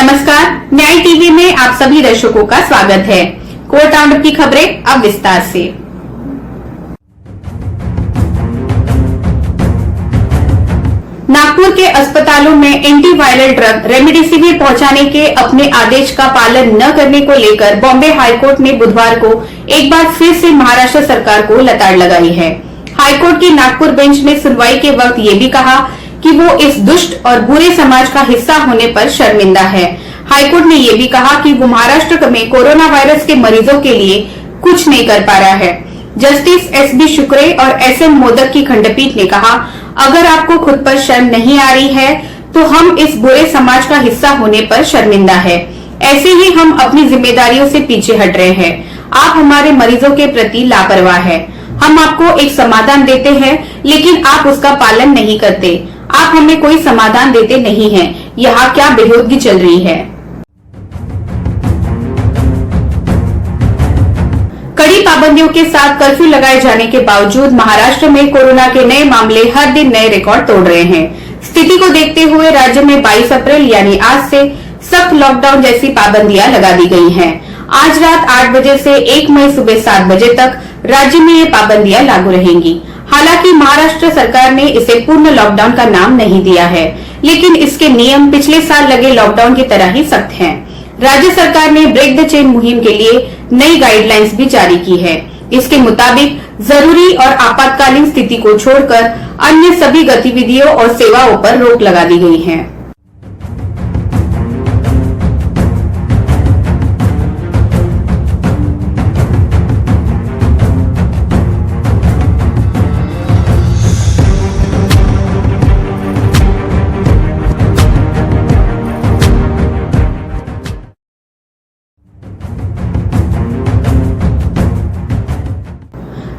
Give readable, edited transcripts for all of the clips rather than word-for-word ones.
नमस्कार, न्याय टीवी में आप सभी दर्शकों का स्वागत है। कोर्ट राउंडअप की खबरें अब विस्तार से। नागपुर के अस्पतालों में एंटीवायरल ड्रग रेमडेसिविर पहुंचाने के अपने आदेश का पालन न करने को लेकर बॉम्बे हाईकोर्ट ने बुधवार को एक बार फिर से महाराष्ट्र सरकार को लताड़ लगाई है। हाईकोर्ट की नागपुर बेंच ने सुनवाई के वक्त ये भी कहा कि वो इस दुष्ट और बुरे समाज का हिस्सा होने पर शर्मिंदा है। हाईकोर्ट ने ये भी कहा कि वो महाराष्ट्र में कोरोना वायरस के मरीजों के लिए कुछ नहीं कर पा रहा है। Justice S.B.. शुक्रे और एस.एन. मोदक की खंडपीठ ने कहा, अगर आपको खुद पर शर्म नहीं आ रही है तो हम इस बुरे समाज का हिस्सा होने पर शर्मिंदा है। ऐसे ही हम अपनी जिम्मेदारियों से पीछे हट रहे हैं। आप हमारे मरीजों के प्रति लापरवाह है। हम आपको एक समाधान देते हैं लेकिन आप उसका पालन नहीं करते। आप हमें कोई समाधान देते नहीं हैं। यहाँ क्या बेहूदगी चल रही है। कड़ी पाबंदियों के साथ कर्फ्यू लगाए जाने के बावजूद महाराष्ट्र में कोरोना के नए मामले हर दिन नए रिकॉर्ड तोड़ रहे हैं। स्थिति को देखते हुए राज्य में 22 अप्रैल यानी आज से सख्त लॉकडाउन जैसी पाबंदियां लगा दी गई हैं। आज रात 8 बजे से 1 मई सुबह 7 बजे तक राज्य में ये पाबंदियां लागू रहेंगी। हालांकि महाराष्ट्र सरकार ने इसे पूर्ण लॉकडाउन का नाम नहीं दिया है, लेकिन इसके नियम पिछले साल लगे लॉकडाउन की तरह ही सख्त हैं। राज्य सरकार ने ब्रेक द चेन मुहिम के लिए नई गाइडलाइंस भी जारी की है। इसके मुताबिक जरूरी और आपातकालीन स्थिति को छोड़कर अन्य सभी गतिविधियों और सेवाओं पर रोक लगा दी गई है।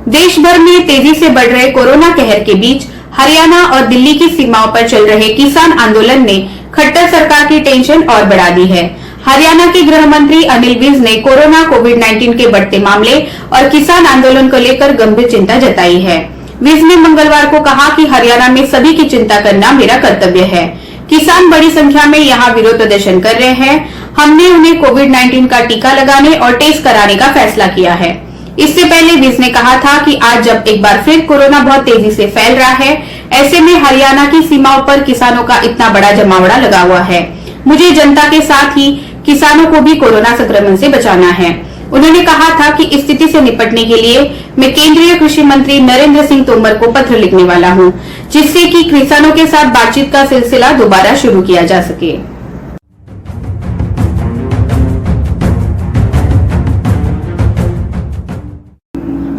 देश भर में तेजी से बढ़ रहे कोरोना कहर के बीच हरियाणा और दिल्ली की सीमाओं पर चल रहे किसान आंदोलन ने खट्टर सरकार की टेंशन और बढ़ा दी है। हरियाणा के गृह मंत्री अनिल विज ने कोरोना कोविड-19 के बढ़ते मामले और किसान आंदोलन को लेकर गंभीर चिंता जताई है। विज ने मंगलवार को कहा कि हरियाणा में सभी की चिंता करना मेरा कर्तव्य है। किसान बड़ी संख्या में यहाँ विरोध प्रदर्शन कर रहे हैं। हमने उन्हें कोविड-19 का टीका लगाने और टेस्ट कराने का फैसला किया है। इससे पहले विज ने कहा था कि आज जब एक बार फिर कोरोना बहुत तेजी से फैल रहा है, ऐसे में हरियाणा की सीमाओं पर किसानों का इतना बड़ा जमावड़ा लगा हुआ है। मुझे जनता के साथ ही किसानों को भी कोरोना संक्रमण से बचाना है। उन्होंने कहा था कि इस स्थिति से निपटने के लिए मैं केंद्रीय कृषि मंत्री नरेंद्र सिंह तोमर को पत्र लिखने वाला हूं, जिससे कि किसानों के साथ बातचीत का सिलसिला दोबारा शुरू किया जा सके।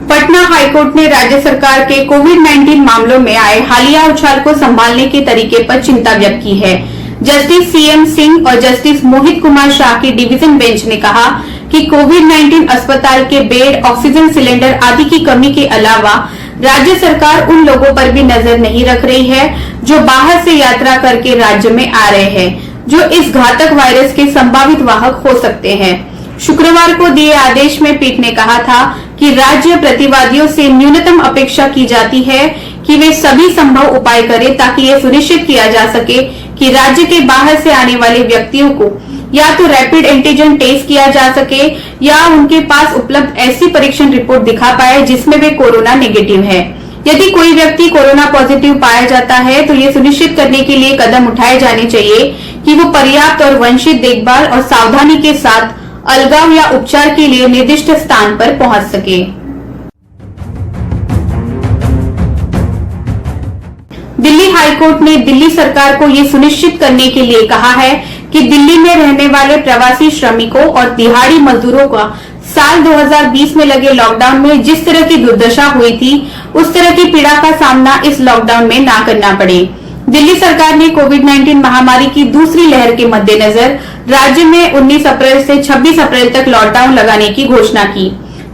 पटना हाईकोर्ट ने राज्य सरकार के कोविड-19 मामलों में आए हालिया उछाल को संभालने के तरीके पर चिंता व्यक्त की है। जस्टिस सीएम सिंह और जस्टिस मोहित कुमार शाह की डिवीजन बेंच ने कहा कि कोविड-19 अस्पताल के बेड, ऑक्सीजन सिलेंडर आदि की कमी के अलावा राज्य सरकार उन लोगों पर भी नजर नहीं रख रही है जो बाहर से यात्रा करके राज्य में आ रहे हैं, जो इस घातक वायरस के संभावित वाहक हो सकते हैं। शुक्रवार को दिए आदेश में पीठ ने कहा था कि राज्य प्रतिवादियों से न्यूनतम अपेक्षा की जाती है कि वे सभी संभव उपाय करें ताकि ये सुनिश्चित किया जा सके कि राज्य के बाहर से आने वाले व्यक्तियों को या तो रैपिड एंटीजन टेस्ट किया जा सके या उनके पास उपलब्ध ऐसी परीक्षण रिपोर्ट दिखा पाए जिसमें वे कोरोना नेगेटिव है। यदि कोई व्यक्ति कोरोना पॉजिटिव पाया जाता है तो ये सुनिश्चित करने के लिए कदम उठाए जाने चाहिए कि वो पर्याप्त और वंशित देखभाल और सावधानी के साथ अलगाव या उपचार के लिए निर्दिष्ट स्थान पर पहुंच सके। दिल्ली हाईकोर्ट ने दिल्ली सरकार को ये सुनिश्चित करने के लिए कहा है कि दिल्ली में रहने वाले प्रवासी श्रमिकों और दिहाड़ी मजदूरों का साल 2020 में लगे लॉकडाउन में जिस तरह की दुर्दशा हुई थी, उस तरह की पीड़ा का सामना इस लॉकडाउन में ना करना पड़े। दिल्ली सरकार ने कोविड-19 महामारी की दूसरी लहर के मद्देनजर राज्य में 19 अप्रैल से 26 अप्रैल तक लॉकडाउन लगाने की घोषणा की।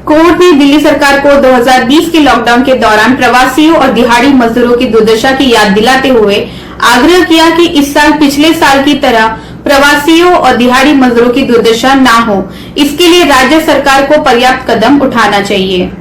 कोर्ट ने दिल्ली सरकार को 2020 के लॉकडाउन के दौरान प्रवासियों और दिहाड़ी मजदूरों की दुर्दशा की याद दिलाते हुए आग्रह किया कि इस साल पिछले साल की तरह प्रवासियों और दिहाड़ी मजदूरों की दुर्दशा ना हो। इसके लिए राज्य सरकार को पर्याप्त कदम उठाना चाहिए।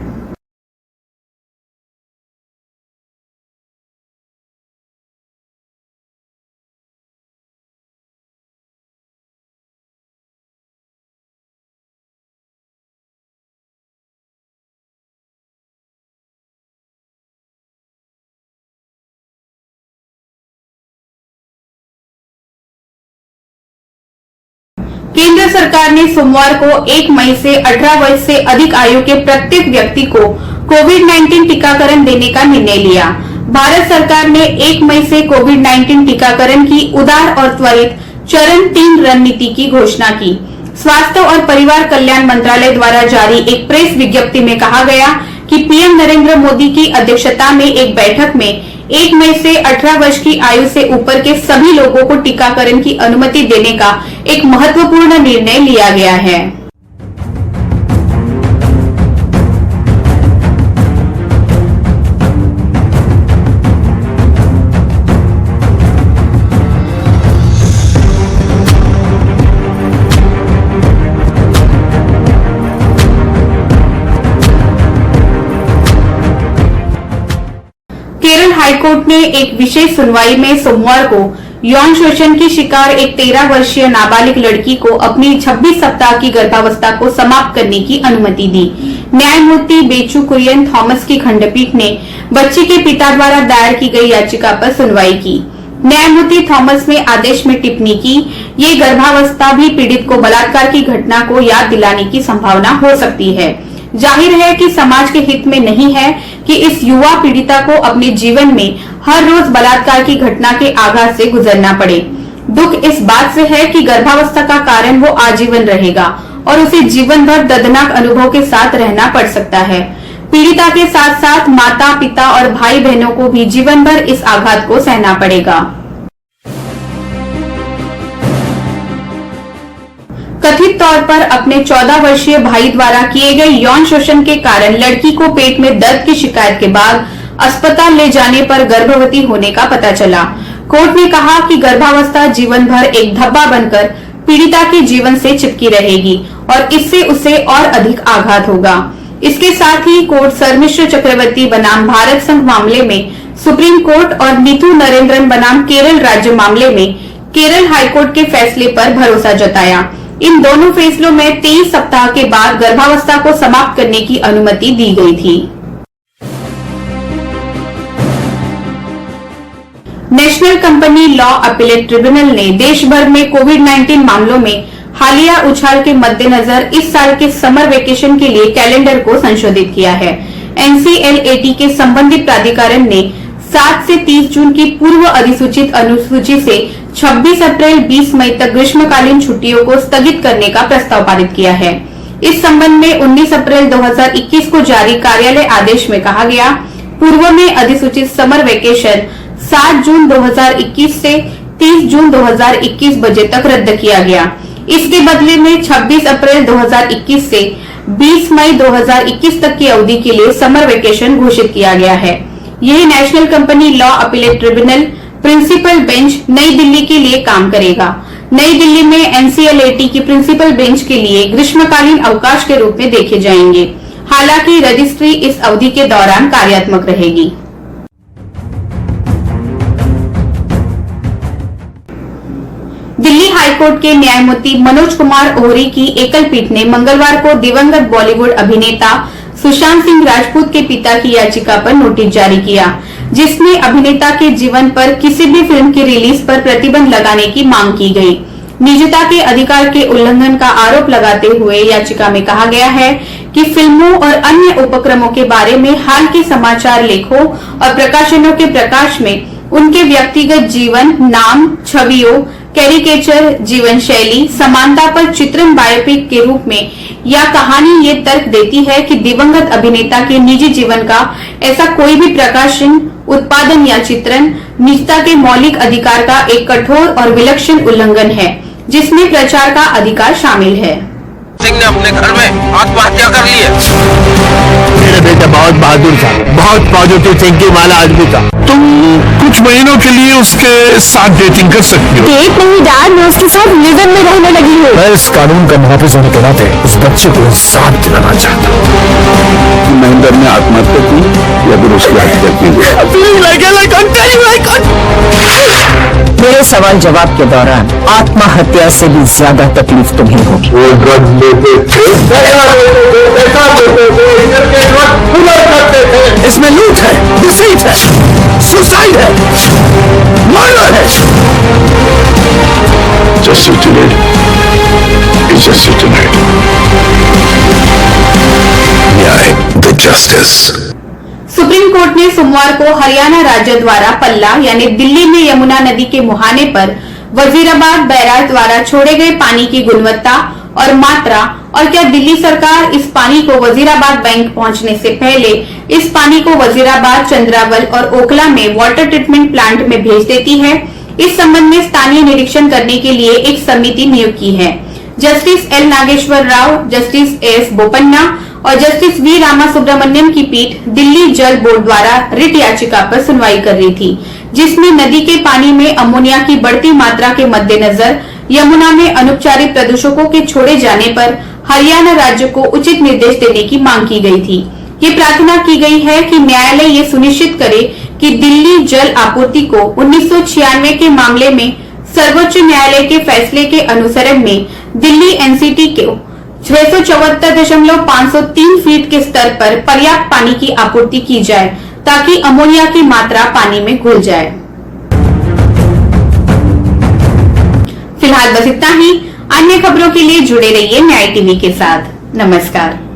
केंद्र सरकार ने सोमवार को 1 मई से 18 वर्ष से अधिक आयु के प्रत्येक व्यक्ति को कोविड-19 टीकाकरण देने का निर्णय लिया। भारत सरकार ने 1 मई से कोविड-19 टीकाकरण की उदार और त्वरित चरण 3 रणनीति की घोषणा की। स्वास्थ्य और परिवार कल्याण मंत्रालय द्वारा जारी एक प्रेस विज्ञप्ति में कहा गया कि पीएम नरेंद्र मोदी की अध्यक्षता में एक बैठक में 1 मई से 18 वर्ष की आयु से ऊपर के सभी लोगों को टीकाकरण की अनुमति देने का एक महत्वपूर्ण निर्णय लिया गया है। केरल हाईकोर्ट ने एक विशेष सुनवाई में सोमवार को यौन शोषण की शिकार एक 13 वर्षीय नाबालिग लड़की को अपनी 26 सप्ताह की गर्भावस्था को समाप्त करने की अनुमति दी। न्यायमूर्ति बेचू कुरियन थॉमस की खंडपीठ ने बच्ची के पिता द्वारा दायर की गई याचिका पर सुनवाई की। न्यायमूर्ति थॉमस ने आदेश में टिप्पणी की, ये गर्भावस्था भी पीड़ित को बलात्कार की घटना को याद दिलाने की संभावना हो सकती है। जाहिर है कि समाज के हित में नहीं है कि इस युवा पीड़िता को अपने जीवन में हर रोज बलात्कार की घटना के आघात से गुजरना पड़े। दुख इस बात से है कि गर्भावस्था का कारण वो आजीवन रहेगा और उसे जीवन भर दर्दनाक अनुभव के साथ रहना पड़ सकता है। पीड़िता के साथ साथ माता, पिता और भाई बहनों को भी जीवन भर इस आघात को सहना पड़ेगा। कथित तौर पर अपने 14 वर्षीय भाई द्वारा किए गए यौन शोषण के कारण लड़की को पेट में दर्द की शिकायत के बाद अस्पताल ले जाने पर गर्भवती होने का पता चला। कोर्ट ने कहा कि गर्भावस्था जीवन भर एक धब्बा बनकर पीड़िता के जीवन से चिपकी रहेगी और इससे उसे और अधिक आघात होगा। इसके साथ ही कोर्ट सरमिश्र चक्रवर्ती बनाम भारत संघ मामले में सुप्रीम कोर्ट और नीतू नरेंद्रन बनाम केरल राज्य मामले में केरल हाईकोर्ट के फैसले पर भरोसा जताया। इन दोनों फैसलों में 23 सप्ताह के बाद गर्भावस्था को समाप्त करने की अनुमति दी गई थी। National company law appellate tribunal ने देश भर में कोविड-19 मामलों में हालिया उछाल के मद्देनजर इस साल के समर वेकेशन के लिए कैलेंडर को संशोधित किया है। एनसीएलएटी के संबंधित प्राधिकरण ने 7 से 30 जून की पूर्व अधिसूचित अनुसूची से 26 अप्रैल 20 मई तक ग्रीष्मकालीन छुट्टियों को स्थगित करने का प्रस्ताव पारित किया है। इस संबंध में 19 अप्रैल 2021 को जारी कार्यालय आदेश में कहा गया, पूर्व में अधिसूचित समर वेकेशन 7 जून 2021 से 30 जून 2021 बजे तक रद्द किया गया। इसके बदले में 26 अप्रैल 2021 से 20 मई 2021 तक की अवधि के लिए समर वेकेशन घोषित किया गया है। यह national company law appellate tribunal principal bench नई दिल्ली के लिए काम करेगा। नई दिल्ली में एनसीएलएटी की प्रिंसिपल बेंच के लिए ग्रीष्मकालीन अवकाश के रूप में देखे जाएंगे। हालांकि रजिस्ट्री इस अवधि के दौरान कार्यात्मक रहेगी। दिल्ली हाईकोर्ट के न्यायमूर्ति मनोज कुमार ओहरी की एकल पीठ ने मंगलवार को दिवंगत बॉलीवुड अभिनेता सुशांत सिंह राजपूत के पिता की याचिका पर नोटिस जारी किया, जिसमें अभिनेता के जीवन पर किसी भी फिल्म की रिलीज पर प्रतिबंध लगाने की मांग की गई। निजता के अधिकार के उल्लंघन का आरोप लगाते हुए याचिका में कहा गया है कि फिल्मों और अन्य उपक्रमों के बारे में हाल के समाचार लेखों और प्रकाशनों के प्रकाश में उनके व्यक्तिगत जीवन, नाम, छवियों, कैरिकेचर, जीवन शैली, समानता पर चित्रण बायोपिक के रूप में या कहानी ये तर्क देती है कि दिवंगत अभिनेता के निजी जीवन का ऐसा कोई भी प्रकाशन, उत्पादन या चित्रण निजता के मौलिक अधिकार का एक कठोर और विलक्षण उल्लंघन है, जिसमें प्रचार का अधिकार शामिल है। सिंह ने अपने घर में आत्महत्या कर ली है। मेरा बेटा बहुत बहादुर था, बहुत पॉजिटिव थिंकिंग वाला आदमी था। तुम कुछ महीनों के लिए उसके साथ डेटिंग कर सकती हो। डेट नहीं डैड, मैं उसके साथ लिव-इन में रहने लगी हूँ। मैं इस कानून का मुहाफिज होने के नाते उस बच्चे को इंसाफ दिलाना चाहता हूँ। महेंद्र ने आत्महत्या की या फिर उसकी हत्या की? मेरे सवाल जवाब के दौरान आत्महत्या से भी ज्यादा तकलीफ तुम्हें होगी। वो ड्रग्स लेते थे, इसमें लूट है, डिसीट है, सुसाइड है, मर्डर है। Just justice tonight. न्याय, the justice. सुप्रीम कोर्ट ने सोमवार को हरियाणा राज्य द्वारा पल्ला यानी दिल्ली में यमुना नदी के मुहाने पर वजीराबाद बैराज द्वारा छोड़े गए पानी की गुणवत्ता और मात्रा और क्या दिल्ली सरकार इस पानी को वजीराबाद बैंक पहुंचने से पहले इस पानी को वजीराबाद, चंद्रावल और ओखला में वाटर ट्रीटमेंट प्लांट में भेज देती है, इस संबंध में स्थानीय निरीक्षण करने के लिए एक समिति नियुक्त की है। Justice L Nageshwar Rao, justice S Bopanna और जस्टिस वी रामा सुब्रमण्यम की पीठ दिल्ली जल बोर्ड द्वारा रिट याचिका पर सुनवाई कर रही थी, जिसमें नदी के पानी में अमोनिया की बढ़ती मात्रा के मद्देनजर यमुना में अनुपचारित प्रदूषकों के छोड़े जाने पर हरियाणा राज्य को उचित निर्देश देने की मांग की गई थी। ये प्रार्थना की गई है कि न्यायालय ये सुनिश्चित करे कि दिल्ली जल आपूर्ति को 1996 के मामले में सर्वोच्च न्यायालय के फैसले के अनुसरण में दिल्ली एनसीटी को 674.503 फीट के स्तर पर पर्याप्त पानी की आपूर्ति की जाए ताकि अमोनिया की मात्रा पानी में घुल जाए। फिलहाल बस इतना ही। अन्य खबरों के लिए जुड़े रहिए न्याय टीवी के साथ। नमस्कार।